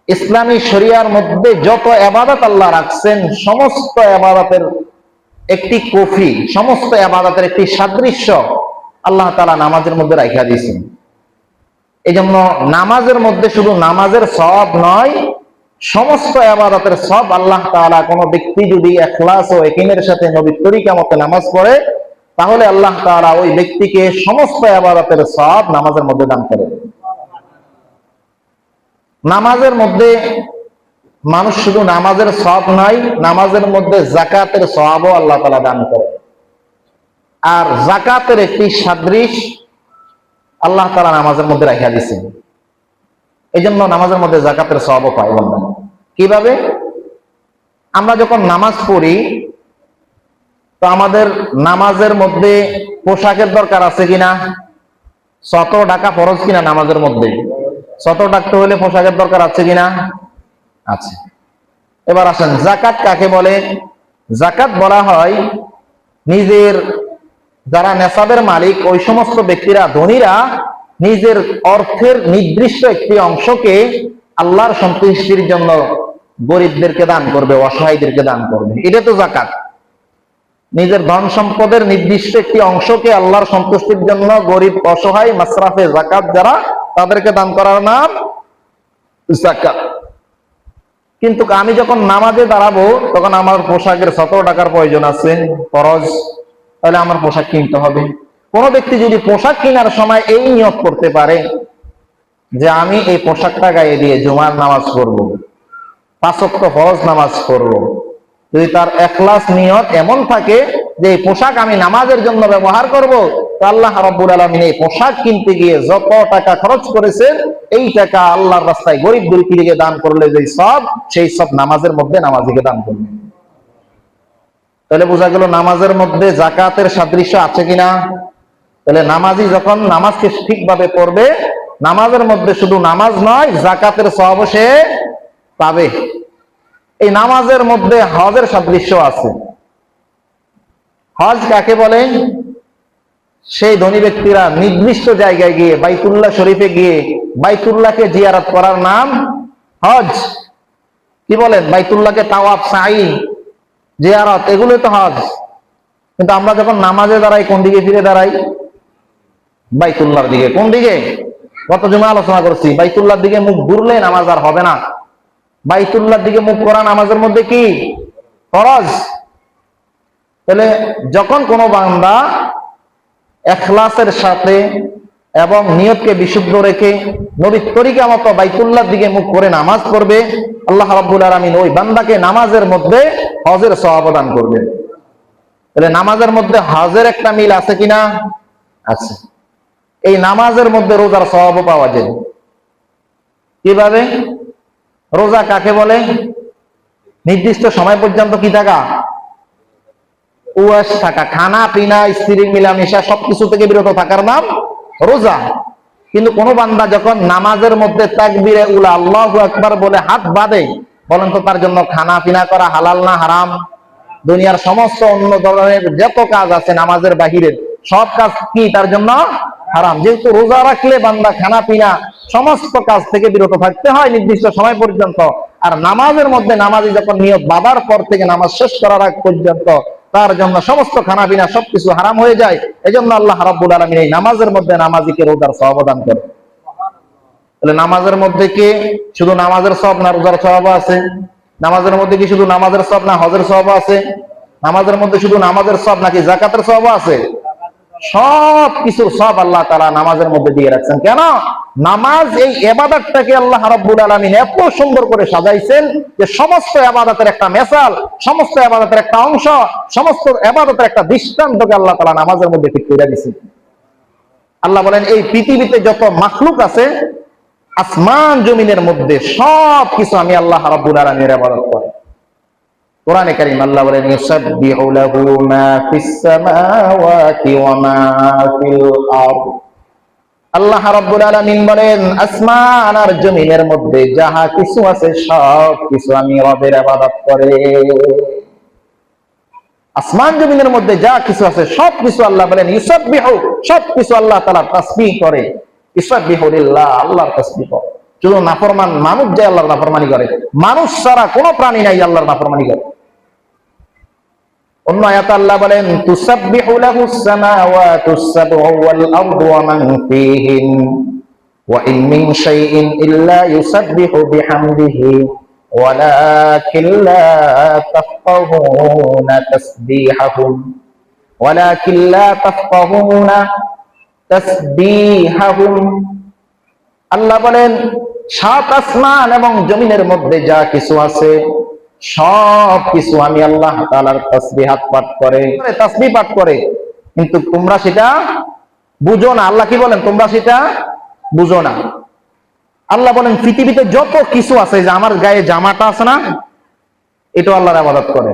ইসলামী শরিয়ার মধ্যে যত ইবাদত আল্লাহ রাখছেন, সমস্ত ইবাদতের একটি কফি, সমস্ত ইবাদতের একটি সাদৃশ্য আল্লাহ তাআলা নামাজের মধ্যে রাখিয়া দিয়েছেন। এই জন্য নামাজের মধ্যে শুধু নামাজের সওয়াব নয়, সমস্ত ইবাদতের সওয়াব আল্লাহ তাআলা, কোন ব্যক্তি যদি ইখলাস ও ইয়াকিনের সাথে নবীর তরিকা মতে নামাজ পড়ে, তাহলে আল্লাহ তাআলা ওই ব্যক্তিকে সমস্ত ইবাদতের সওয়াব নামাজের মধ্যে দান করে। নামাজের মধ্যে মানুষ শুধু নামাজের সওয়াব নয়, নামাজের মধ্যে যাকাতের সওয়াবও আল্লাহ তাআলা দান করে। আর যাকাতের একটি সাদৃশ্য আল্লাহ তাআলা নামাজের মধ্যে রাখিয়া দিয়েছেন। এই জন্য নামাজের মধ্যে যাকাতের সওয়াবও পাই। বলবেন কিভাবে? আমরা যখন নামাজ পড়ি, তো আমাদের নামাজের মধ্যে পোশাকের দরকার আছে কিনা? সতর ঢাকা ফরজ কিনা নামাজের মধ্যে? সতর ঢাকতে হলে পোশাকের দরকার আছে কিনা? আছে। এবার আসেন, যাকাত কাকে বলে? যাকাত বলা হয় নিজের, যারা নেসাবের মালিক, ওই সমস্ত ব্যক্তিরা, ধনীরা নিজের অর্থের নির্দিষ্ট একটি অংশকে আল্লাহর সন্তুষ্টির জন্য গরিবদেরকে দান করবে, অসহায়দেরকে দান করবে। এটা তো যাকাত। নিজের ধন সম্পদের নির্দিষ্ট একটি অংশকে আল্লাহর সন্তুষ্টির জন্য গরিব, অসহায়, মাসরাফে যাকাত যারা, তাদেরকে দান করার নাম যাকাত। কিন্তু আমি যখন নামাজে দাঁড়াবো, তখন আমার পোশাকের 17 টাকার প্রয়োজন আছে, ফরজ, তাহলে আমার পোশাক কিনতে হবে। কোন ব্যক্তি যদি পোশাক কেনার সময় এই নিয়ত করতে পারে যে আমি এই পোশাকটা গায়ে দিয়ে জুমার নামাজ পড়ব, 5 ওয়াক্ত ফরজ নামাজ পড়ব, যদি তার ইখলাস নিয়ত এমন থাকে যে এই পোশাক আমি নামাজের জন্য ব্যবহার করব, তো আল্লাহ রাব্বুল আলামিন এই পোশাক কিনতে গিয়ে যত টাকা খরচ করেছেন, এই টাকা আল্লাহর রাস্তায় গরিব দুঃখীকে দান করলে যে সব, সেই সব নামাজের মধ্যে নামাজিকে দান করবে। তাহলে বোঝা গেল নামাজের মধ্যে যাকাতের সাদৃশ্য আছে কিনা? তাহলে নামাজি যখন নামাজকে ঠিকভাবে পড়বে, নামাজের মধ্যে শুধু নামাজ নয়, যাকাতের সওয়াবও সে পাবে। এই নামাজের মধ্যে হজের সাদৃশ্য আছে। হজ কাকে বলে? সেই ধনী ব্যক্তিরা নির্দিষ্ট জায়গায় গিয়ে, বাইতুল্লাহ শরীফে গিয়ে বাইতুল্লাহকে জিয়ারত করার নাম হজ। কি বলেন? বাইতুল্লাহকে তাওয়াফ, সাই, জিয়ারত, এগুলো তো হজ। কিন্তু আমরা যখন নামাজে দাঁড়াই, কোন দিকে ফিরে দাঁড়াই? বাইতুল্লাহর দিকে। কোন দিকে? গত জুমা আলোচনা করছি, বাইতুল্লাহর দিকে মুখ ঘুরলে নামাজ আর হবে না। বাইতুল্লাহর দিকে মুখ করা নামাজের মধ্যে কি? ফরজ। তাহলে যখন কোনো বান্দা ইখলাসের সাথে এবং নিয়তকে বিশুদ্ধ রেখে নবীর তরিকা মতো বাইতুল্লাহর দিকে মুখ করে নামাজ পড়বে, আল্লাহ রাব্বুল আলামিন ওই বান্দাকে নামাজের মধ্যে হজের সওয়াব দান করবে। তাহলে নামাজের মধ্যে হজের একটা মিল আছে কিনা? আছে। এই নামাজের মধ্যে রোজার সওয়াবও পাওয়া যায়। কিভাবে? রোজা কাকে বলে? নির্দিষ্ট সময় পর্যন্ত কি থাকা? উপবাস থাকা, খানা পিনা, স্ত্রীর মিলামেশা, সবকিছু থেকে বিরত থাকার নাম রোজা। কিন্তু কোন বান্দা যখন নামাজের মধ্যে তাকবীরে উলা, আল্লাহু আকবার বলে হাত বাঁধে, বলেন তো তার জন্য খানা পিনা করা হালাল না হারাম? দুনিয়ার সমস্ত অন্য ধরনের যত কাজ আছে নামাজের বাহিরের, সব কাজ কি তার জন্য হারাম। যেহেতু রোজা রাখলে বান্দা খানা পিনা সমস্ত কাজ থেকে বিরত থাকতে হয় নির্দিষ্ট সময় পর্যন্ত। আর নামাজের মধ্যে নামাজি যখন নিয়ত বাঁধার পর থেকে নামাজ শেষ করার আগ পর্যন্ত তার জন্য সমস্ত খানা পিনা সবকিছু হারাম হয়ে যায়। এজন্য আল্লাহ রাব্বুল আলামিন এই নামাজের মধ্যে নামাজিকে রোজার সওয়াব দান করে। তাহলে নামাজের মধ্যে কি শুধু নামাজের সওয়াব না, রোজার সওয়াব আছে? নামাজের মধ্যে কি শুধু নামাজের সওয়াব না, হজের সওয়াব আছে? নামাজের মধ্যে শুধু নামাজের সওয়াব নাকি যাকাতের সওয়াব আছে? সব কিছুর সব আল্লাহ তাআলা নামাজের মধ্যে দিয়ে রাখছেন। কেন? নামাজ এই ইবাদতটাকে আল্লাহ রাব্বুল আলামিন এত সুন্দর করে সাজাইছেন যে সমস্ত ইবাদতের একটা মেসাল, সমস্ত ইবাদতের একটা অংশ, সমস্ত ইবাদতের একটা দৃষ্টান্তকে আল্লাহ তাআলা নামাজের মধ্যে ঠিক করে দিয়েছেন। আল্লাহ বলেন এই পৃথিবীতে যত মাখলুক আছে, আসমান জমিনের মধ্যে সব কিছু আমি আল্লাহ রাব্বুল আলামিনের ইবাদত করে। কোরআনে কারীম আল্লাহ বলেন ইউসাব্বিহু লাহু মা ফিস সামাওয়াতি ওয়া মা ফিল আরদ। আল্লাহ রাব্বুল আলামিন বলেন আসমান আর জমিনের মধ্যে যাহা কিছু আছে সব কিছু আমি রবের ইবাদত করে। আসমান জমিনের মধ্যে যা কিছু আছে সব কিছু আল্লাহ বলেন ইউসাব্বিহু, সব কিছু আল্লাহ তাআলা তাসবিহ করে। ইউসাব্বিহু লিল্লাহ, আল্লাহর তাসবিহ করে। শুধু নাফরমান মানুষ যে আল্লাহর নাফরমানি করে, মানুষ ছাড়া কোনো প্রাণী নাই আল্লাহর নাফরমানি করে। অন্য আয়াতে আল্লাহ বলেন তুসাব্বিহু লাহুস সামাওয়াতুস সাবউ ওয়াল আরদু ওয়া মান ফীহিন ওয়া ইন মিন শাইইন ইল্লা ইউসাব্বিহু বিহামদিহি ওয়ালাকিন লা তাফকাহুনা তাসবিহাহুম ওয়ালাকিন লা তাফকাহুনা তাসবিহাহুম। আল্লাহ বলেন সাত আসমান এবং জমিনের মধ্যে যা কিছু আছে সব কিছু আমি আল্লাহ তাআলার তাসবিহাত পাঠ করে, তাসবিহ পাঠ করে, কিন্তু তোমরা সেটা বুঝো না। আল্লাহ কি বলেন? তোমরা সেটা বুঝো না। আল্লাহ বলেন পৃথিবীতে যত কিছু আছে, যে আমার গায়ে জামাটা আছে না, এটা আল্লাহর ইবাদত করে।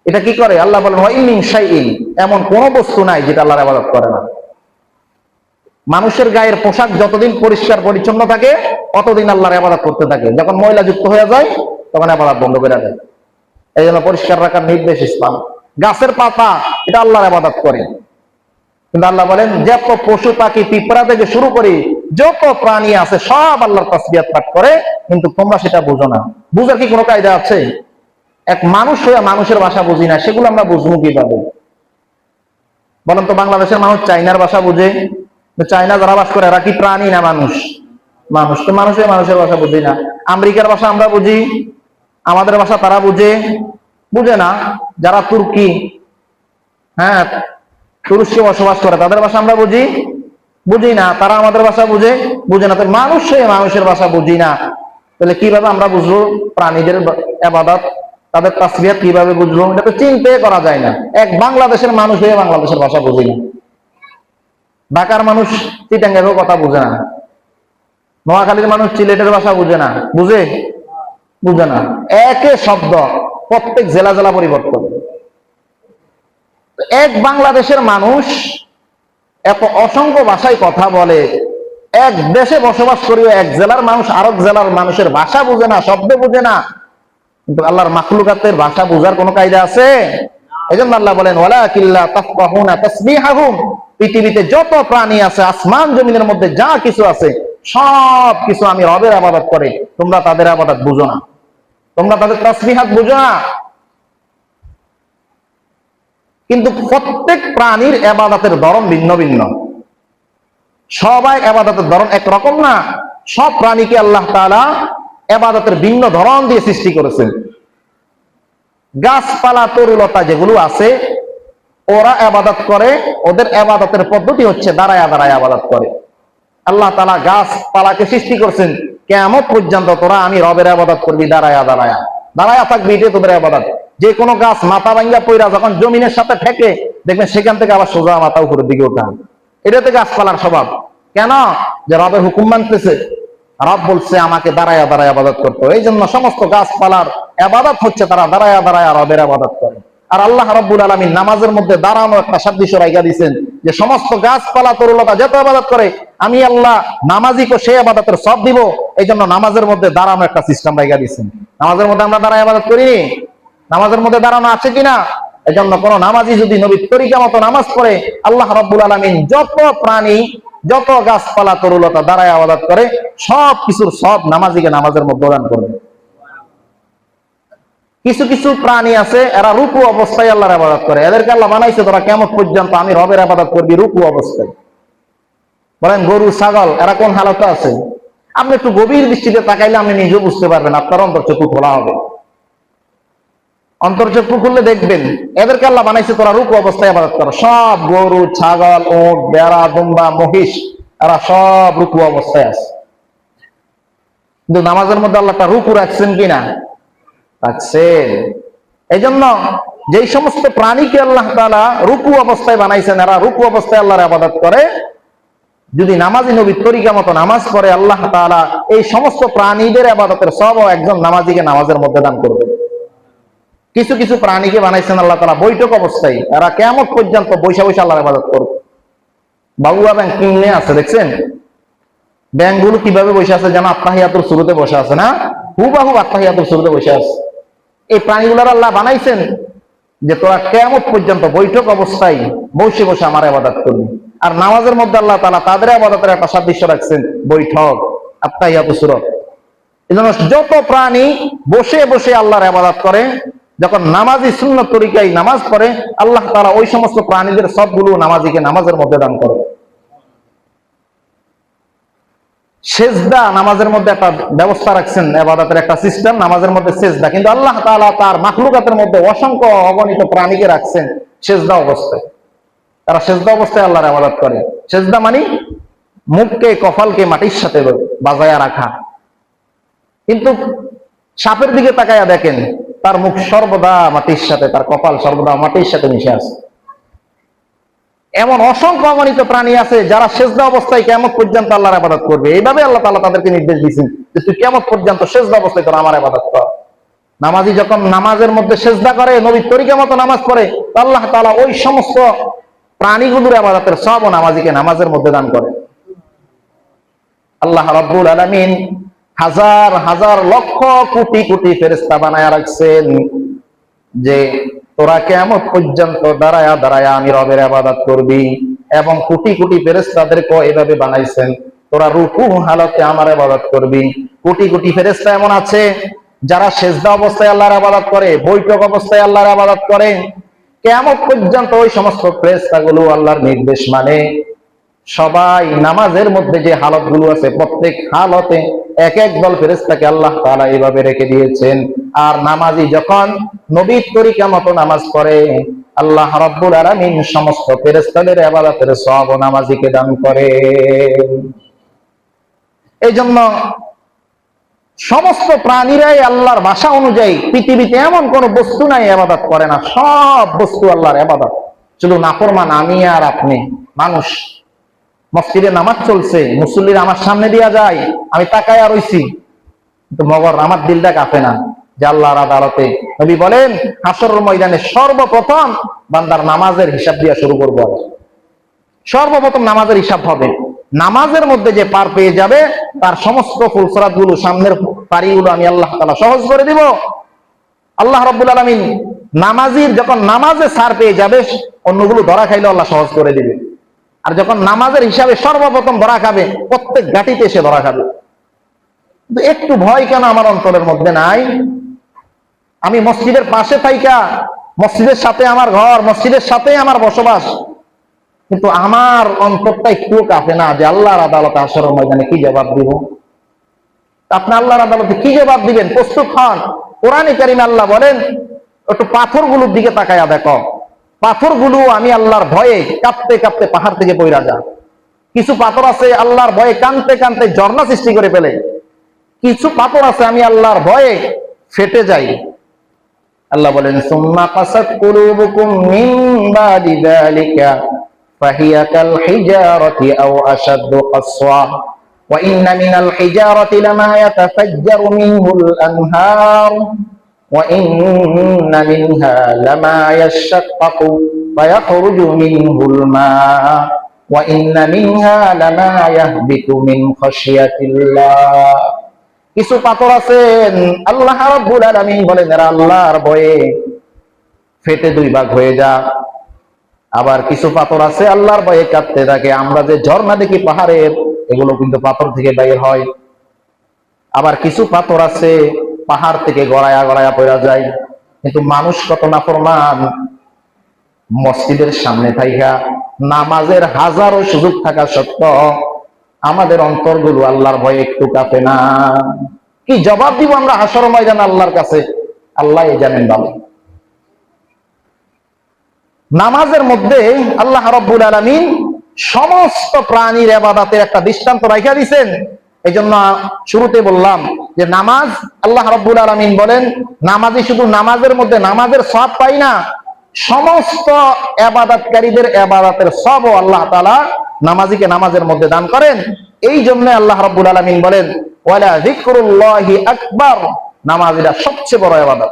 এটা কি করে? আল্লাহ বলেন ওয়া ইন মিন শাইইন, এমন কোন বস্তু নাই যেটা আল্লাহর ইবাদত করে না। মানুষের গায়ের পোশাক যতদিন পরিষ্কার পরিচ্ছন্ন থাকে ততদিন আল্লাহর ইবাদত করতে থাকে, যখন ময়লা যুক্ত হয়ে যায় তখন ইবাদত বন্ধ করে দেয়। এই জন্য পরিষ্কার রাখার নির্দেশ ইসলাম। গাছের পাতা এটা আল্লাহর ইবাদত করে, কিন্তু আল্লাহ বলেন যত পশু পাখি পিঁপড়া থেকে শুরু করে যত প্রাণী আছে সব আল্লাহর তাসবিহাত পাঠ করে, কিন্তু তোমরা সেটা বুঝো না। বুঝার কি কোনো কায়দা আছে? এক মানুষ হয়ে মানুষের ভাষা বুঝি না, সেগুলো আমরা বুঝবো কিভাবে? বলেন তো, বাংলাদেশের মানুষ চাইনার ভাষা বুঝে? চাইনা যারা বাস করে এরা কি প্রাণী না মানুষ? মানুষ। তো মানুষ হয়ে মানুষের ভাষা বুঝি না। আমেরিকার ভাষা আমরা বুঝি, আমাদের ভাষা তারা বুঝে? বুঝে না। যারা তুর্কি, হ্যাঁ, তুরস্কে বসবাস করে তাদের ভাষা আমরা বুঝি? বুঝি না। তারা আমাদের ভাষা বুঝে? বুঝে না। তো মানুষ হয়ে মানুষের ভাষা বুঝি না, তাহলে কিভাবে আমরা বুঝবো প্রাণীদের ইবাদত, তাদের তাসবিহাত কিভাবে বুঝবো? এটা তো চিন্তাই করা যায় না। এক বাংলাদেশের মানুষ হয়ে বাংলাদেশের ভাষা বুঝি না। ঢাকার মানুষ চিটাঙ্গেরও কথা বুঝে না। নোয়াখালীর মানুষ সিলেটের ভাষা বুঝে না। বুঝে? বুঝে না। একই শব্দ প্রত্যেক জেলা জেলা পরিবর্তন। এক বাংলাদেশের মানুষ এত অসংখ্য ভাষায় কথা বলে, এক দেশে বসবাস করিও এক জেলার মানুষ আরেক জেলার মানুষের ভাষা বুঝে না, শব্দ বুঝে না, কিন্তু আল্লাহর মাখলুকাতের ভাষা বুঝার কোনো কায়দা আছে? এই জন্য আল্লাহ বলেন ওয়ালাকিন লা তাফকাহুনা তাসবিহাহুম, পৃথিবীতে যত প্রাণী আছে, আসমান জমিনের মধ্যে যা কিছু আছে সব কিছু আমি রবের ইবাদত করে, তোমরা তাদের ইবাদত বুঝো না, তোমরা তাদের তাসবিহাত বুঝো না। কিন্তু প্রত্যেক প্রাণীর ইবাদতের ধরন ভিন্ন ভিন্ন, সবাই ইবাদতের ধরন একরকম না। সব প্রাণীকে আল্লাহ তাআলা ইবাদতের ভিন্ন ধরন দিয়ে সৃষ্টি করেছেন। গাছপালা তরুলতা যেগুলো আছে ওরা ইবাদত করে, ওদের ইবাদতের পদ্ধতি হচ্ছে দাঁড়ায়া দাঁড়ায়া ইবাদত করে। আল্লাহ তাআলা গাছপালাকে সৃষ্টি করেছেন কিয়ামত পর্যন্ত তোরা আমি রবের ইবাদত করবি দাঁড়ায়া দাঁড়ায়া, দাঁড়ায়া থাকবি, এটা তোদের ইবাদত। যে কোনো গাছ মাথা ভাঙ্গা পইরা যখন জমিনের সাথে ঠেকে দেখবেন সেখান থেকে আবার সোজা মাথা উপরের দিকে ওঠা, এটাতে গাছপালার স্বভাব। কেন? যে রবের হুকুম মানতেছে, রব বলছে আমাকে দাঁড়ায়া দাঁড়ায়া ইবাদত করতে। এই জন্য সমস্ত গাছপালার ইবাদত হচ্ছে তারা দাঁড়ায়া দাঁড়ায়া রবের ইবাদত করে। আর আল্লাহ রাব্বুল আলামিন নামাজের মধ্যে দাঁড়ানো একটা সাদৃশ্য রাইখা দিয়েছেন, যে সমস্ত গাছপালা তরুলতা যত ইবাদত করে আমি আল্লাহ নামাজিকে সেই ইবাদতের সওয়াব দিব। এই জন্য নামাজের মধ্যে দাঁড়ানো একটা সিস্টেম রাইখা দিয়েছেন। নামাজের মধ্যে আমরা দাঁড়ায় ইবাদত করি? নামাজের মধ্যে দাঁড়ানো আছে কিনা? এই জন্য কোন নামাজি যদি নবীর তরিকা মতো নামাজ পড়ে, আল্লাহ রাব্বুল আলামিন যত প্রাণী যত গাছপালা তরুলতা দাঁড়ায় ইবাদত করে সব কিছুর সব নামাজিকে নামাজের মধ্যে দান করবে। কিছু কিছু প্রাণী আছে এরা রুকু অবস্থায় আল্লাহর ইবাদত করে, এদেরকে আল্লাহ বানাইছে তোরা কিয়ামত পর্যন্ত আমি রবের ইবাদত করবি রুকু অবস্থায়। বলেন গরু ছাগল এরা কোন হালতে আছে? আপনি একটু গভীর দৃষ্টিতে তাকাইলে আপনি নিজেও বুঝতে পারবেন, আপনার অন্তর্চক্ষু খোলা হবে। অন্তর্চক্ষু খুললে দেখবেন এদেরকে আল্লাহ বানাইছে তোরা রুকু অবস্থায় ইবাদত করো। সব গরু ছাগল উট বেড়া দুম্বা মহিষ এরা সব রুকু অবস্থায় আছে, কিন্তু নামাজের মধ্যে আল্লাহ তা রুকু রাখছেন কিনা? রাখছেন। এই জন্য যেই সমস্ত প্রাণীকে আল্লাহ তাআলা রুকু অবস্থায় বানাইছেন এরা রুকু অবস্থায় আল্লাহর ইবাদত করে। যদি নামাজি নবীর তরিকা মতো নামাজ পড়ে আল্লাহ তাআলা এই সমস্ত প্রাণীদের ইবাদতের সওয়াব একজন নামাজিকে নামাজের মধ্যে দান করবে। কিছু কিছু প্রাণীকে বানাইছেন আল্লাহ তাআলা বৈঠক অবস্থায়, এরা কিয়ামত পর্যন্ত বৈশা বৈশা আল্লাহর ইবাদত করবে। বাবুয়া ব্যাংক কিনে আছে দেখছেন? ব্যাংকগুলো কিভাবে বসে আছে যেন আত্তাহিয়াতুর শুরুতে বসে আছে না? হুবাহু আত্তাহিয়াতুর শুরুতে বসে আছে। এই প্রাণীগুলোর আল্লাহ বানাইছেন যে তোরা কিয়ামত পর্যন্ত বৈঠক অবস্থায় বসে বসে আমার ইবাদত করবি। আর নামাজের মধ্যে আল্লাহ তাআলা তাদের ইবাদতের একটা সাদৃশ্য রাখছেন বৈঠক। আত্তাহিয়াতু সূরা। এজন্য যত প্রাণী বসে বসে আল্লাহর ইবাদত করে, যখন নামাজি সুন্নত তরিকায় নামাজ পড়ে, আল্লাহ তাআলা ওই সমস্ত প্রাণীদের সবগুলো নামাজিকে নামাজের মধ্যে দান করে। সেজদা নামাজের মধ্যে একটা ব্যবস্থা রাখছেন, ইবাদতের একটা সিস্টেম, নামাজের মধ্যে সেজদা। কিন্তু আল্লাহ তাআলা তার মাখলুকাতের মধ্যে অসংখ্য অগণিত প্রাণীকে রাখছেন সেজদা অবস্থায়। তারা সেজদা অবস্থায় আল্লাহর ইবাদত করে। সেজদা মানে মুখকে, কপালকে মাটির সাথে বাজায়া রাখা। কিন্তু সাপের দিকে তাকায়া দেখেন, তার মুখ সর্বদা মাটির সাথে, তার কপাল সর্বদা মাটির সাথে মিশে আছে। এমন অসংখ্য অগণিত প্রাণী আছে যারা সেজদা অবস্থায় কিয়ামত পর্যন্ত আল্লাহর ইবাদত করবে। এইভাবে আল্লাহ তাআলা তাদেরকে নির্দেশ দিয়েছেন যে তুই কিয়ামত পর্যন্ত সেজদা অবস্থায় তোরা আমার ইবাদত কর। নামাজি যখন নামাজের মধ্যে সেজদা করে, নবীর তরিকা মতো নামাজ পড়ে, আল্লাহ তাআলা ওই সমস্ত প্রাণীগুলোর ইবাদতের সওয়াব নামাজিকে নামাজের মধ্যে দান করে। আল্লাহ রাব্বুল আলামিন হাজার হাজার লক্ষ কোটি কোটি ফেরেশতা বানায়া রাখছেন যে তোরা কিয়ামত পর্যন্ত দাঁড়ায়া দাঁড়ায়া আমি রবের ইবাদত করবি। এবং কোটি কোটি ফেরেশতাদেরকে এভাবে বানাইছেন তোরা রুকু হালতে আমার ইবাদত করবি। কোটি কোটি ফেরেশতা এমন আছে যারা সেজদা অবস্থায় আল্লাহর ইবাদত করে, বৈঠক অবস্থায় আল্লাহর ইবাদত করে। কিয়ামত পর্যন্ত ওই সমস্ত ফেরেশতাগুলো আল্লাহর নির্দেশ মানে। সবাই নামাজের মধ্যে যে হালতগুলো আছে, প্রত্যেক হালতে এক এক দল ফেরেশতাকে আল্লাহ তাআলা এইভাবে রেখে দিয়েছেন। আর নামাজি যখন নবীর তরিকা মতো নামাজ পড়ে, আল্লাহ রাব্বুল আলামিন সমস্ত ফেরেশতাদের ইবাদতের সওয়াব নামাজিকে দান করে। এই জন্য সমস্ত প্রাণীরাই আল্লাহর ভাষা অনুযায়ী, পৃথিবীতে এমন কোন বস্তু নাই ইবাদত করে না, সব বস্তু আল্লাহর ইবাদত। শুধু নাফরমান আমি আর আপনি মানুষ। মসজিদে নামাজ চলছে, মুসল্লিরা আমার সামনে দিয়া যায়, আমি তাকায়া রইছি, কিন্তু মগর আমার দিলটা কাঁপে না যে আল্লাহর আদালতে। নবী বলেন হাসরের ময়দানে সর্বপ্রথম বান্দার নামাজের হিসাব দিয়া শুরু করব। সর্বপ্রথম নামাজের হিসাব হবে। নামাজের মধ্যে যে পার পেয়ে যাবে তার সমস্ত ফুলসরাত গুলো, সামনের পারিগুলো আমি আল্লাহ তাআলা সহজ করে দিব। আল্লাহ রাব্বুল আলামিন নামাজির যখন নামাজে ছাড় পেয়ে যাবে, অন্যগুলো ধরা খাইলে আল্লাহ সহজ করে দিবে। আর যখন নামাজের হিসাবে সর্বপ্রথম ধরা খাবে, প্রত্যেক ঘাটিতে এসে ধরা খাবে। একটু ভয় কেন আমার অন্তরের মধ্যে নাই? আমি মসজিদের পাশে থাইকা, মসজিদের সাথে আমার ঘর, মসজিদের সাথে আমার বসবাস, কিন্তু আমার অন্তরটা একটু কাঁপে না যে আল্লাহর আদালতে হাসরের ময়দানে কি জবাব দিব। আপনি আল্লাহর আদালতে কি জবাব দিবেন? প্রস্তুত হন। কোরআনে কারিমে আল্লাহ বলেন একটু পাথরগুলোর দিকে তাকায়া দেখো, পাথরগুলো আমি আল্লাহর ভয়ে কাঁপতে কাঁপতে পাহাড় থেকে পইরা যা। কিছু পাথর আছে আল্লাহর ভয়ে কানতে কানতে ঝর্ণা সৃষ্টি করে ফেলে। কিছু পাথর আছে আমি আল্লাহর ভয়ে ফেটে যাই। আল্লাহ বলেন সুম্মা কাসাত কুলুবুকুম মিন বাদি যালিকা ফাহিয়া কাল হিজারাতি আও আশাদ্দু কাসওয়া ওয়া ইন্না মিনাল হিজারাতি লামা ইয়াতাফাজ্জারু মিনহুল আনহার ওয়া ইন্না মিনহা লামা ইয়াশাক্কাকু ফায়াখরুজু মিনহুল মা ওয়া ইন্না মিনহা লামা ইয়াহবিতু মিন খাশিয়াতিল্লাহ। কিছু পাথর আছেন আল্লাহ রাব্বুল আলামিন বলেন এরা আল্লাহর ভয়ে ফেটে দুই ভাগ হয়ে যা। আবার কিছু পাথর আছে আল্লাহর ভয়ে কাঁপতে থাকে। আমরা যে ঝর্ণা দেখি পাহাড়ের, এগুলো কিন্তু পাথর থেকে বের হয়। আবার কিছু পাথর আছে পাহাড় থেকে গড়ায়া গড়ায়া পড়া যায়। কিন্তু মানুষ কত নাফরমান, মসজিদের সামনে থাইকা নামাজের হাজারো সুযোগ থাকা সত্ত্বেও আমাদের অন্তরগুলো আল্লাহর ভয়ে একটু কাঁপে না। কি জবাব দিব আমরা হাসর ময়দানে আল্লাহর কাছে? আল্লাহ জানেন ভালো। নামাজের মধ্যে আল্লাহ রাব্বুল আলামিন সমস্ত প্রাণীর ইবাদতের একটা দৃষ্টান্ত রাখিয়া দিয়েছেন। এই জন্য শুরুতে বললাম যে নামাজ, আল্লাহ রাব্বুল আলামিন বলেন নামাজি শুধু নামাজের মধ্যে নামাজের সওয়াব পাই না, সমস্ত ইবাদতকারীদের ইবাদতের সওয়াবও আল্লাহ তাআলা নামাজিকে নামাজের মধ্যে দান করেন। এই জন্য আল্লাহ রাব্বুল আলামিন বলেন ওয়ালা যিকরুল্লাহি আকবার, নামাজিরা সবচেয়ে বড় ইবাদত।